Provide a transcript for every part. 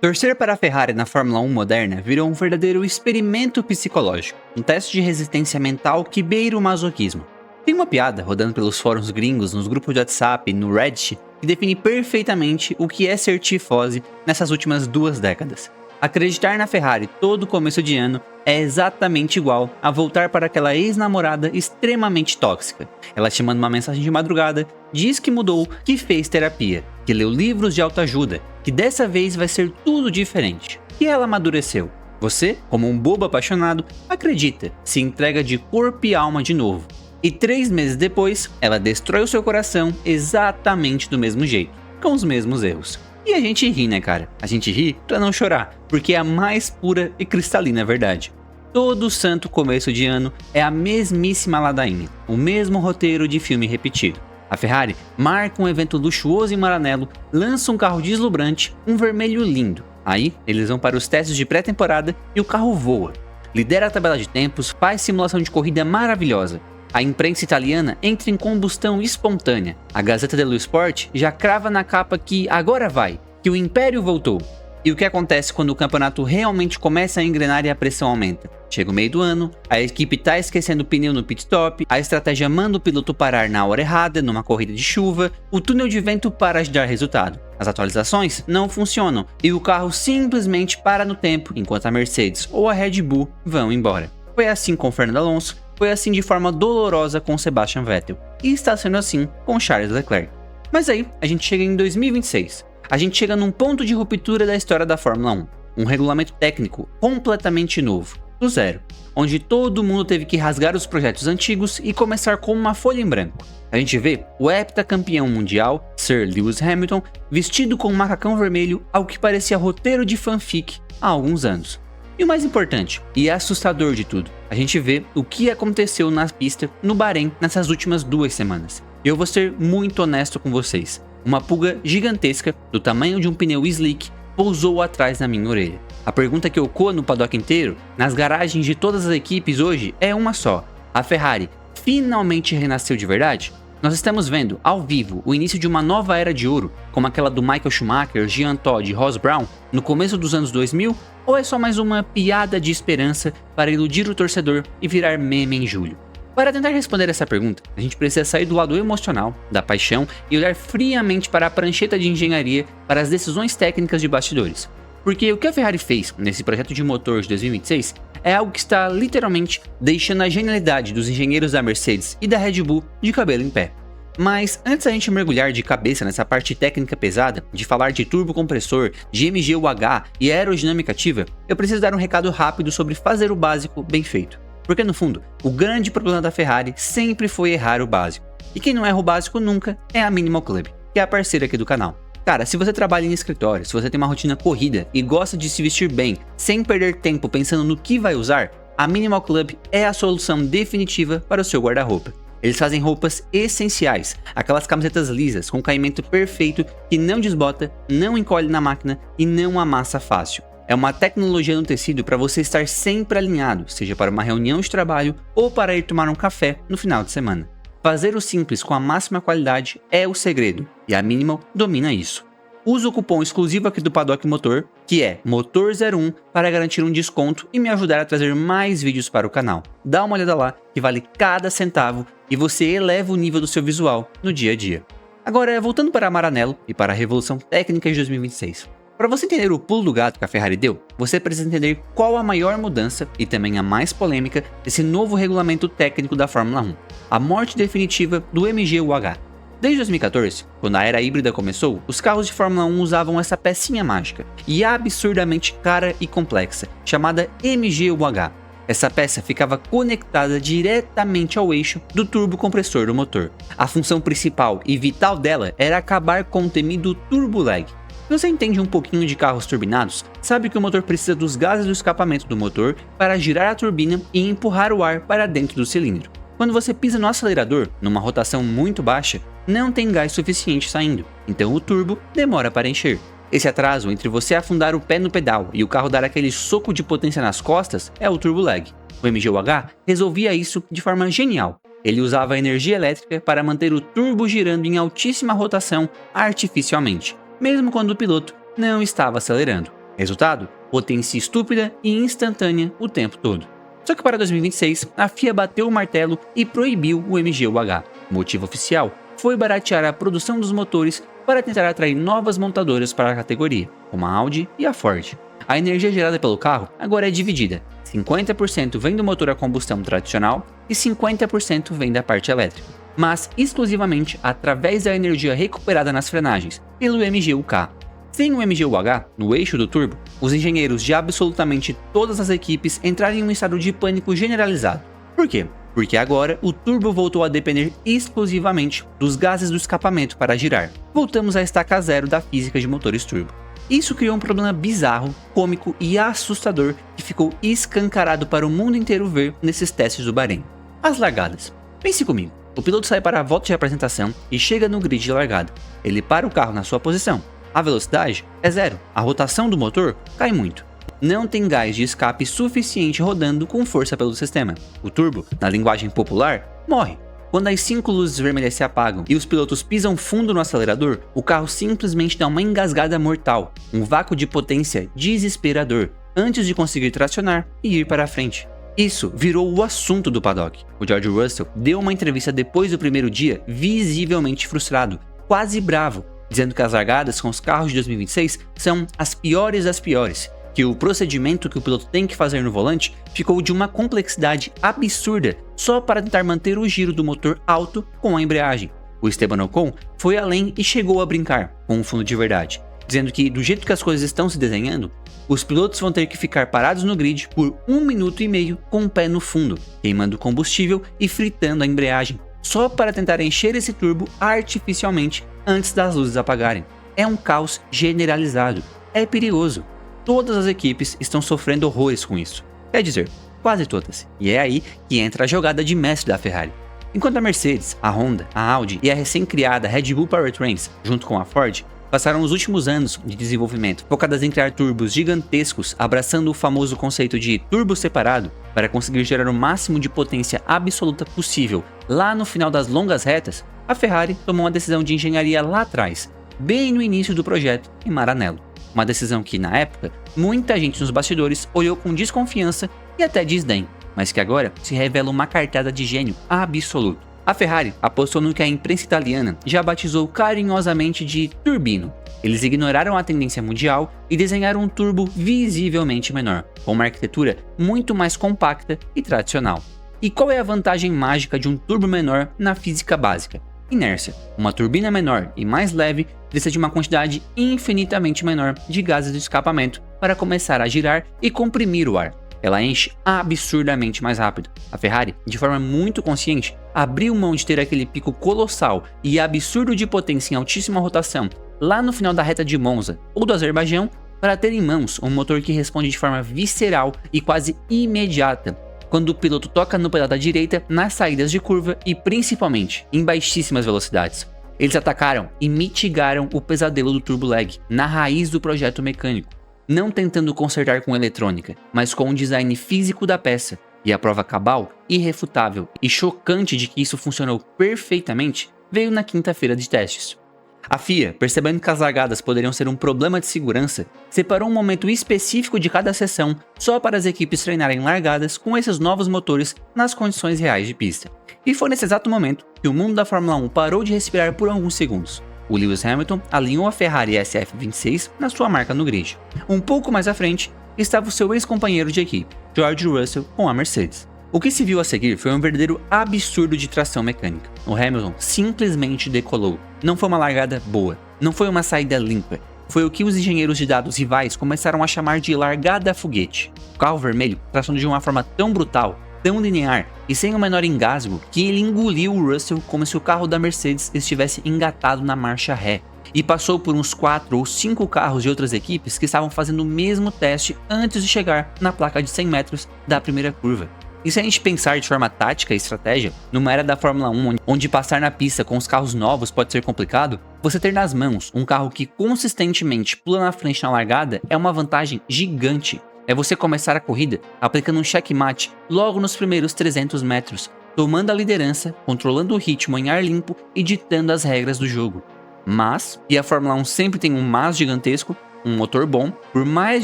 Torcer para a Ferrari na Fórmula 1 moderna virou um verdadeiro experimento psicológico, um teste de resistência mental que beira o masoquismo. Tem uma piada rodando pelos fóruns gringos, nos grupos de WhatsApp e no Reddit, que define perfeitamente o que é ser tifose nessas últimas 2 décadas. Acreditar na Ferrari todo começo de ano é exatamente igual a voltar para aquela ex-namorada extremamente tóxica. Ela te manda uma mensagem de madrugada, diz que mudou, que fez terapia, que leu livros de autoajuda, que dessa vez vai ser tudo diferente. E ela amadureceu. Você, como um bobo apaixonado, acredita, se entrega de corpo e alma de novo. E 3 meses depois, ela destrói o seu coração exatamente do mesmo jeito, com os mesmos erros. E a gente ri, né, cara? A gente ri pra não chorar, porque é a mais pura e cristalina verdade. Todo santo começo de ano é a mesmíssima ladainha, o mesmo roteiro de filme repetido. A Ferrari marca um evento luxuoso em Maranello, lança um carro deslumbrante, um vermelho lindo. Aí, eles vão para os testes de pré-temporada e o carro voa. Lidera a tabela de tempos, faz simulação de corrida maravilhosa. A imprensa italiana entra em combustão espontânea. A Gazzetta dello Sport já crava na capa que agora vai, que o Império voltou. E o que acontece quando o campeonato realmente começa a engrenar e a pressão aumenta? Chega o meio do ano, a equipe tá esquecendo o pneu no pit stop, a estratégia manda o piloto parar na hora errada, numa corrida de chuva, o túnel de vento para de dar resultado. As atualizações não funcionam e o carro simplesmente para no tempo, enquanto a Mercedes ou a Red Bull vão embora. Foi assim com Fernando Alonso, foi assim de forma dolorosa com Sebastian Vettel, e está sendo assim com Charles Leclerc. Mas aí, a gente chega em 2026. A gente chega num ponto de ruptura da história da Fórmula 1. Um regulamento técnico completamente novo, do zero, onde todo mundo teve que rasgar os projetos antigos e começar com uma folha em branco. A gente vê o heptacampeão mundial, Sir Lewis Hamilton, vestido com um macacão vermelho, ao que parecia roteiro de fanfic há alguns anos. E o mais importante, e assustador de tudo, a gente vê o que aconteceu na pista no Bahrein nessas últimas 2 semanas. E eu vou ser muito honesto com vocês. Uma pulga gigantesca, do tamanho de um pneu slick, pousou atrás na minha orelha. A pergunta que ecoa no paddock inteiro, nas garagens de todas as equipes hoje, é uma só. A Ferrari finalmente renasceu de verdade? Nós estamos vendo, ao vivo, o início de uma nova era de ouro, como aquela do Michael Schumacher, Jean Todt e Ross Brown, no começo dos anos 2000, ou é só mais uma piada de esperança para iludir o torcedor e virar meme em julho? Para tentar responder essa pergunta, a gente precisa sair do lado emocional, da paixão, e olhar friamente para a prancheta de engenharia, para as decisões técnicas de bastidores. Porque o que a Ferrari fez nesse projeto de motor de 2026 é algo que está literalmente deixando a genialidade dos engenheiros da Mercedes e da Red Bull de cabelo em pé. Mas antes da gente mergulhar de cabeça nessa parte técnica pesada, de falar de turbocompressor, de MGUH e aerodinâmica ativa, eu preciso dar um recado rápido sobre fazer o básico bem feito. Porque no fundo, o grande problema da Ferrari sempre foi errar o básico. E quem não erra o básico nunca é a Minimal Club, que é a parceira aqui do canal. Cara, se você trabalha em escritório, se você tem uma rotina corrida e gosta de se vestir bem, sem perder tempo pensando no que vai usar, a Minimal Club é a solução definitiva para o seu guarda-roupa. Eles fazem roupas essenciais, aquelas camisetas lisas com caimento perfeito que não desbota, não encolhe na máquina e não amassa fácil. É uma tecnologia no tecido para você estar sempre alinhado, seja para uma reunião de trabalho ou para ir tomar um café no final de semana. Fazer o simples com a máxima qualidade é o segredo, e a Minimal domina isso. Use o cupom exclusivo aqui do Paddock Motor, que é Motor01, para garantir um desconto e me ajudar a trazer mais vídeos para o canal. Dá uma olhada lá, que vale cada centavo, e você eleva o nível do seu visual no dia a dia. Agora, voltando para a Maranello e para a revolução técnica de 2026. Para você entender o pulo do gato que a Ferrari deu, você precisa entender qual a maior mudança e também a mais polêmica desse novo regulamento técnico da Fórmula 1, a morte definitiva do MGUH. Desde 2014, quando a era híbrida começou, os carros de Fórmula 1 usavam essa pecinha mágica e absurdamente cara e complexa, chamada MGUH. Essa peça ficava conectada diretamente ao eixo do turbocompressor do motor. A função principal e vital dela era acabar com o temido turbo lag. Se você entende um pouquinho de carros turbinados, sabe que o motor precisa dos gases do escapamento do motor para girar a turbina e empurrar o ar para dentro do cilindro. Quando você pisa no acelerador, numa rotação muito baixa, não tem gás suficiente saindo, então o turbo demora para encher. Esse atraso entre você afundar o pé no pedal e o carro dar aquele soco de potência nas costas é o turbo lag. O MGUH resolvia isso de forma genial. Ele usava a energia elétrica para manter o turbo girando em altíssima rotação artificialmente, mesmo quando o piloto não estava acelerando. Resultado? Potência estúpida e instantânea o tempo todo. Só que para 2026, a FIA bateu o martelo e proibiu o MGUH. O motivo oficial foi baratear a produção dos motores para tentar atrair novas montadoras para a categoria, como a Audi e a Ford. A energia gerada pelo carro agora é dividida. 50% vem do motor a combustão tradicional e 50% vem da parte elétrica, mas exclusivamente através da energia recuperada nas frenagens, pelo MGU-K. Sem o MGU-H no eixo do turbo, os engenheiros de absolutamente todas as equipes entraram em um estado de pânico generalizado. Por quê? Porque agora o turbo voltou a depender exclusivamente dos gases do escapamento para girar. Voltamos à estaca zero da física de motores turbo. Isso criou um problema bizarro, cômico e assustador que ficou escancarado para o mundo inteiro ver nesses testes do Bahrein. As largadas. Pense comigo. O piloto sai para a volta de apresentação e chega no grid de largada. Ele para o carro na sua posição. A velocidade é zero. A rotação do motor cai muito. Não tem gás de escape suficiente rodando com força pelo sistema. O turbo, na linguagem popular, morre. Quando as 5 luzes vermelhas se apagam e os pilotos pisam fundo no acelerador, o carro simplesmente dá uma engasgada mortal, um vácuo de potência desesperador, antes de conseguir tracionar e ir para a frente. Isso virou o assunto do paddock. O George Russell deu uma entrevista depois do primeiro dia visivelmente frustrado, quase bravo, dizendo que as largadas com os carros de 2026 são as piores das piores, que o procedimento que o piloto tem que fazer no volante ficou de uma complexidade absurda só para tentar manter o giro do motor alto com a embreagem. O Esteban Ocon foi além e chegou a brincar com o fundo de verdade, dizendo que do jeito que as coisas estão se desenhando, os pilotos vão ter que ficar parados no grid por 1 minuto e meio com o pé no fundo, queimando combustível e fritando a embreagem, só para tentar encher esse turbo artificialmente antes das luzes apagarem. É um caos generalizado, é perigoso. Todas as equipes estão sofrendo horrores com isso. Quer dizer, quase todas. E é aí que entra a jogada de mestre da Ferrari. Enquanto a Mercedes, a Honda, a Audi e a recém-criada Red Bull Powertrains, junto com a Ford, passaram os últimos anos de desenvolvimento focadas em criar turbos gigantescos, abraçando o famoso conceito de turbo separado, para conseguir gerar o máximo de potência absoluta possível lá no final das longas retas, a Ferrari tomou uma decisão de engenharia lá atrás, bem no início do projeto em Maranello. Uma decisão que, na época, muita gente nos bastidores olhou com desconfiança e até desdém, mas que agora se revela uma cartada de gênio absoluto. A Ferrari apostou no que a imprensa italiana já batizou carinhosamente de turbino. Eles ignoraram a tendência mundial e desenharam um turbo visivelmente menor, com uma arquitetura muito mais compacta e tradicional. E qual é a vantagem mágica de um turbo menor na física básica? Inércia. Uma turbina menor e mais leve precisa de uma quantidade infinitamente menor de gases de escapamento para começar a girar e comprimir o ar. Ela enche absurdamente mais rápido. A Ferrari, de forma muito consciente, abriu mão de ter aquele pico colossal e absurdo de potência em altíssima rotação lá no final da reta de Monza ou do Azerbaijão para ter em mãos um motor que responde de forma visceral e quase imediata quando o piloto toca no pedal da direita nas saídas de curva e principalmente em baixíssimas velocidades. Eles atacaram e mitigaram o pesadelo do turbo lag na raiz do projeto mecânico, não tentando consertar com eletrônica, mas com o design físico da peça. E a prova cabal, irrefutável e chocante de que isso funcionou perfeitamente veio na quinta-feira de testes. A FIA, percebendo que as largadas poderiam ser um problema de segurança, separou um momento específico de cada sessão só para as equipes treinarem largadas com esses novos motores nas condições reais de pista. E foi nesse exato momento que o mundo da Fórmula 1 parou de respirar por alguns segundos. O Lewis Hamilton alinhou a Ferrari SF26 na sua marca no grid. Um pouco mais à frente estava o seu ex-companheiro de equipe, George Russell, com a Mercedes. O que se viu a seguir foi um verdadeiro absurdo de tração mecânica. O Hamilton simplesmente decolou. Não foi uma largada boa, não foi uma saída limpa. Foi o que os engenheiros de dados rivais começaram a chamar de largada foguete. O carro vermelho traçando de uma forma tão brutal, tão linear e sem o menor engasgo que ele engoliu o Russell como se o carro da Mercedes estivesse engatado na marcha ré. E passou por uns 4 ou 5 carros de outras equipes que estavam fazendo o mesmo teste antes de chegar na placa de 100 metros da primeira curva. E se a gente pensar de forma tática e estratégia, numa era da Fórmula 1 onde passar na pista com os carros novos pode ser complicado, você ter nas mãos um carro que consistentemente pula na frente na largada é uma vantagem gigante. É você começar a corrida aplicando um checkmate logo nos primeiros 300 metros, tomando a liderança, controlando o ritmo em ar limpo e ditando as regras do jogo. Mas, e a Fórmula 1 sempre tem um mas gigantesco, Um motor bom, por mais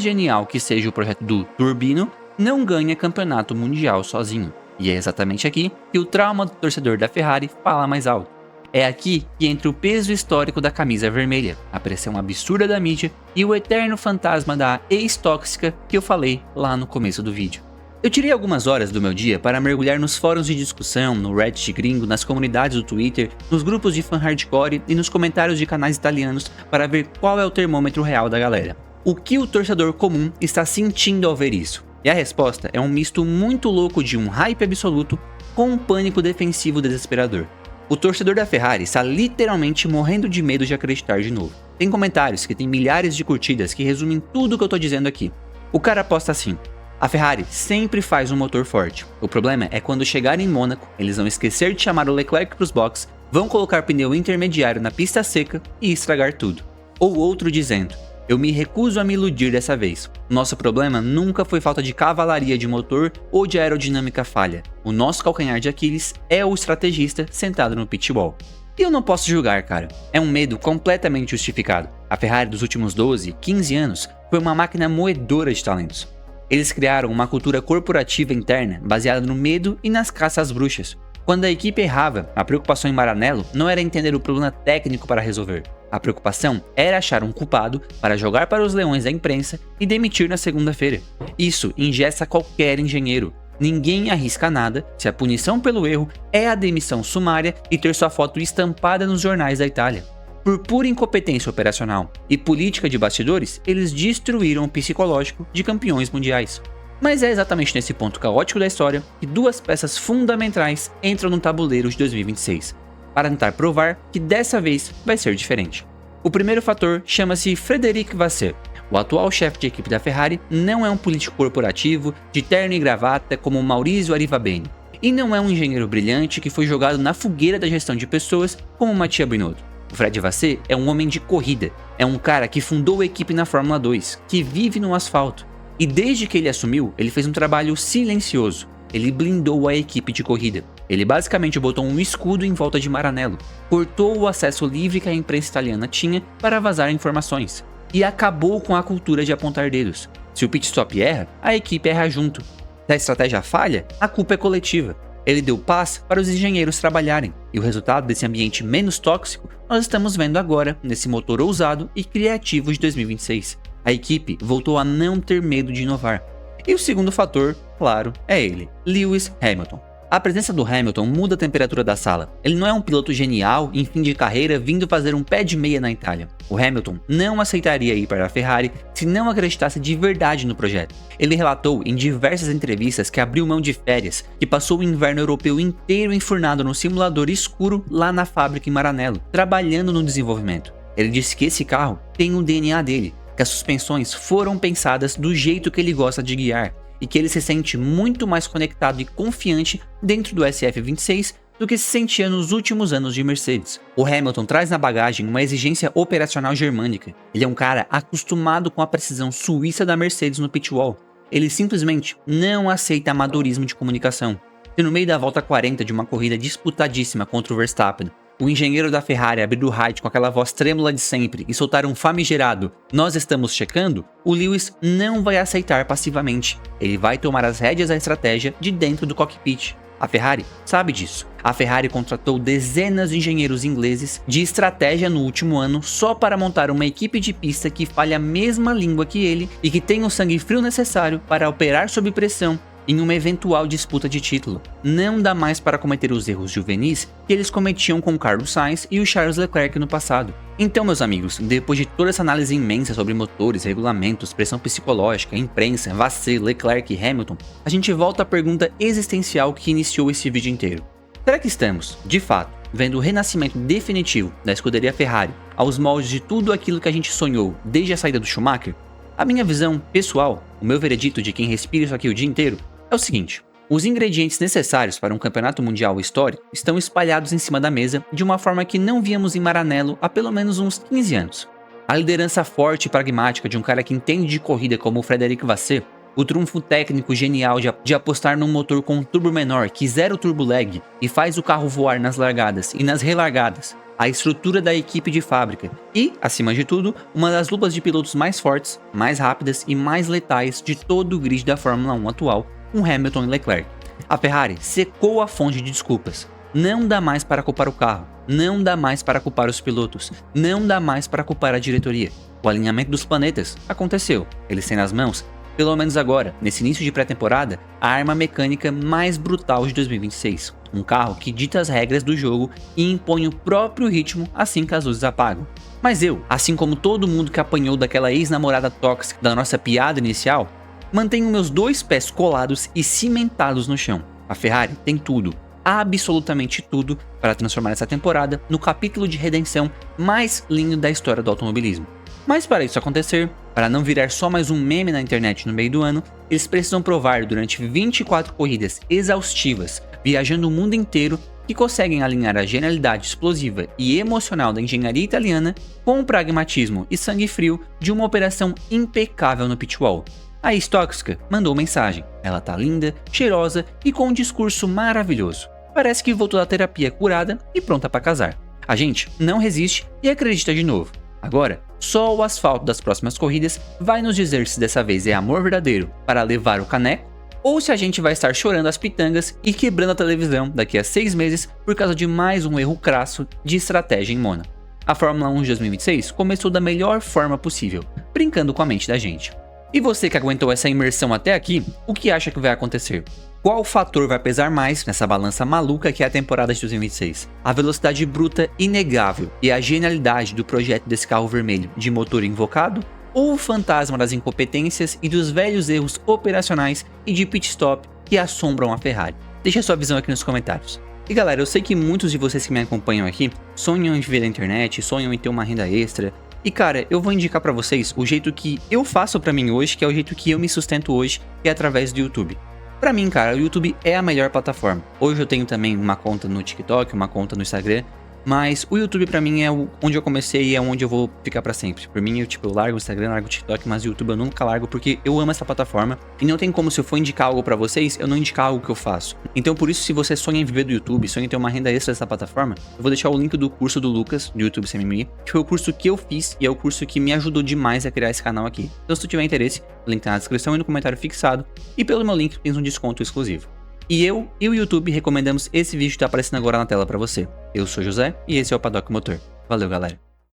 genial que seja o projeto do Turbino, não ganha campeonato mundial sozinho. E é exatamente aqui que o trauma do torcedor da Ferrari fala mais alto. É aqui que entra o peso histórico da camisa vermelha, a pressão absurda da mídia e o eterno fantasma da ex-tóxica que eu falei lá no começo do vídeo. Eu tirei algumas horas do meu dia para mergulhar nos fóruns de discussão, no Reddit gringo, nas comunidades do Twitter, nos grupos de fan hardcore e nos comentários de canais italianos para ver qual é o termômetro real da galera. O que o torcedor comum está sentindo ao ver isso? E a resposta é um misto muito louco de um hype absoluto com um pânico defensivo desesperador. O torcedor da Ferrari está literalmente morrendo de medo de acreditar de novo. Tem comentários que tem milhares de curtidas que resumem tudo o que eu tô dizendo aqui. O cara posta assim: a Ferrari sempre faz um motor forte. O problema é quando chegar em Mônaco, eles vão esquecer de chamar o Leclerc pros boxes, vão colocar pneu intermediário na pista seca e estragar tudo. Ou outro dizendo: eu me recuso a me iludir dessa vez. Nosso problema nunca foi falta de cavalaria de motor ou de aerodinâmica falha. O nosso calcanhar de Aquiles é o estrategista sentado no pitwall. E eu não posso julgar, cara. É um medo completamente justificado. A Ferrari dos últimos 12, 15 anos foi uma máquina moedora de talentos. Eles criaram uma cultura corporativa interna baseada no medo e nas caças às bruxas. Quando a equipe errava, a preocupação em Maranello não era entender o problema técnico para resolver. A preocupação era achar um culpado para jogar para os leões da imprensa e demitir na segunda-feira. Isso engessa qualquer engenheiro. Ninguém arrisca nada se a punição pelo erro é a demissão sumária e ter sua foto estampada nos jornais da Itália. Por pura incompetência operacional e política de bastidores, eles destruíram o psicológico de campeões mundiais. Mas é exatamente nesse ponto caótico da história que duas peças fundamentais entram no tabuleiro de 2026, para tentar provar que dessa vez vai ser diferente. O primeiro fator chama-se Frédéric Vasseur. O atual chefe de equipe da Ferrari não é um político corporativo de terno e gravata como Maurizio Arrivabene, e não é um engenheiro brilhante que foi jogado na fogueira da gestão de pessoas como Mattia Binotto. O Fred Vasseur é um homem de corrida, é um cara que fundou a equipe na Fórmula 2, que vive no asfalto. E desde que ele assumiu, ele fez um trabalho silencioso. Ele blindou a equipe de corrida. Ele basicamente botou um escudo em volta de Maranello, cortou o acesso livre que a imprensa italiana tinha para vazar informações, e acabou com a cultura de apontar dedos. Se o pit stop erra, a equipe erra junto. Se a estratégia falha, a culpa é coletiva. Ele deu paz para os engenheiros trabalharem, e o resultado desse ambiente menos tóxico nós estamos vendo agora nesse motor ousado e criativo de 2026. A equipe voltou a não ter medo de inovar. E o segundo fator, claro, é ele, Lewis Hamilton. A presença do Hamilton muda a temperatura da sala. Ele não é um piloto genial em fim de carreira vindo fazer um pé de meia na Itália. O Hamilton não aceitaria ir para a Ferrari se não acreditasse de verdade no projeto. Ele relatou em diversas entrevistas que abriu mão de férias, que passou o inverno europeu inteiro enfurnado no simulador escuro lá na fábrica em Maranello, trabalhando no desenvolvimento. Ele disse que esse carro tem o DNA dele, que as suspensões foram pensadas do jeito que ele gosta de guiar, e que ele se sente muito mais conectado e confiante dentro do SF26 do que se sentia nos últimos anos de Mercedes. O Hamilton traz na bagagem uma exigência operacional germânica. Ele é um cara acostumado com a precisão suíça da Mercedes no pitwall. Ele simplesmente não aceita amadorismo de comunicação. Se no meio da volta 40 de uma corrida disputadíssima contra o Verstappen, o engenheiro da Ferrari abrir o rádio com aquela voz trêmula de sempre e soltar um famigerado "nós estamos checando", o Lewis não vai aceitar passivamente. Ele vai tomar as rédeas da estratégia de dentro do cockpit. A Ferrari sabe disso. A Ferrari contratou dezenas de engenheiros ingleses de estratégia no último ano só para montar uma equipe de pista que fale a mesma língua que ele e que tenha o sangue frio necessário para operar sob pressão em uma eventual disputa de título. Não dá mais para cometer os erros juvenis que eles cometiam com Carlos Sainz e o Charles Leclerc no passado. Então, meus amigos, depois de toda essa análise imensa sobre motores, regulamentos, pressão psicológica, imprensa, Vasseur, Leclerc e Hamilton, a gente volta à pergunta existencial que iniciou esse vídeo inteiro. Será que estamos, de fato, vendo o renascimento definitivo da escuderia Ferrari aos moldes de tudo aquilo que a gente sonhou desde a saída do Schumacher? A minha visão pessoal, o meu veredito de quem respira isso aqui o dia inteiro, é o seguinte: os ingredientes necessários para um campeonato mundial histórico estão espalhados em cima da mesa de uma forma que não víamos em Maranello há pelo menos uns 15 anos. A liderança forte e pragmática de um cara que entende de corrida como o Frédéric Vasseur, o trunfo técnico genial de apostar num motor com um turbo menor que zera o turbo lag e faz o carro voar nas largadas e nas relargadas, a estrutura da equipe de fábrica e, acima de tudo, uma das duplas de pilotos mais fortes, mais rápidas e mais letais de todo o grid da Fórmula 1 atual, com Hamilton e Leclerc. A Ferrari secou a fonte de desculpas. Não dá mais para culpar o carro, não dá mais para culpar os pilotos, não dá mais para culpar a diretoria. O alinhamento dos planetas aconteceu, eles têm nas mãos, pelo menos agora, nesse início de pré-temporada, a arma mecânica mais brutal de 2026. Um carro que dita as regras do jogo e impõe o próprio ritmo assim que as luzes apagam. Mas eu, assim como todo mundo que apanhou daquela ex-namorada tóxica da nossa piada inicial, mantenho meus 2 pés colados e cimentados no chão. A Ferrari tem tudo, absolutamente tudo, para transformar essa temporada no capítulo de redenção mais lindo da história do automobilismo. Mas para isso acontecer, para não virar só mais um meme na internet no meio do ano, eles precisam provar durante 24 corridas exaustivas, viajando o mundo inteiro, que conseguem alinhar a genialidade explosiva e emocional da engenharia italiana com o pragmatismo e sangue frio de uma operação impecável no pitwall. A ex-tóxica mandou mensagem, ela tá linda, cheirosa e com um discurso maravilhoso. Parece que voltou da terapia curada e pronta para casar. A gente não resiste e acredita de novo. Agora, só o asfalto das próximas corridas vai nos dizer se dessa vez é amor verdadeiro para levar o caneco ou se a gente vai estar chorando as pitangas e quebrando a televisão daqui a 6 meses por causa de mais um erro crasso de estratégia em Mônaco. A Fórmula 1 de 2026 começou da melhor forma possível, brincando com a mente da gente. E você que aguentou essa imersão até aqui, o que acha que vai acontecer? Qual fator vai pesar mais nessa balança maluca que é a temporada de 2026? A velocidade bruta inegável e a genialidade do projeto desse carro vermelho de motor invocado? Ou o fantasma das incompetências e dos velhos erros operacionais e de pit stop que assombram a Ferrari? Deixa sua visão aqui nos comentários. E galera, eu sei que muitos de vocês que me acompanham aqui sonham em viver da internet, sonham em ter uma renda extra. E cara, eu vou indicar pra vocês o jeito que eu faço pra mim hoje, que é o jeito que eu me sustento hoje, que é através do YouTube. Pra mim, cara, o YouTube é a melhor plataforma. Hoje eu tenho também uma conta no TikTok, uma conta no Instagram, mas o YouTube pra mim é onde eu comecei e é onde eu vou ficar pra sempre. Por mim, eu largo o Instagram, largo o TikTok, mas o YouTube eu nunca largo porque eu amo essa plataforma. E não tem como, se eu for indicar algo pra vocês, eu não indicar algo que eu faço. Então por isso, se você sonha em viver do YouTube, sonha em ter uma renda extra dessa plataforma, eu vou deixar o link do curso do Lucas, do YouTube CMMI, que foi o curso que eu fiz e é o curso que me ajudou demais a criar esse canal aqui. Então se tu tiver interesse, o link tá na descrição e no comentário fixado. E pelo meu link tens um desconto exclusivo. E eu e o YouTube recomendamos esse vídeo que tá aparecendo agora na tela pra você. Eu sou José e esse é o Paddock Motor. Valeu, galera.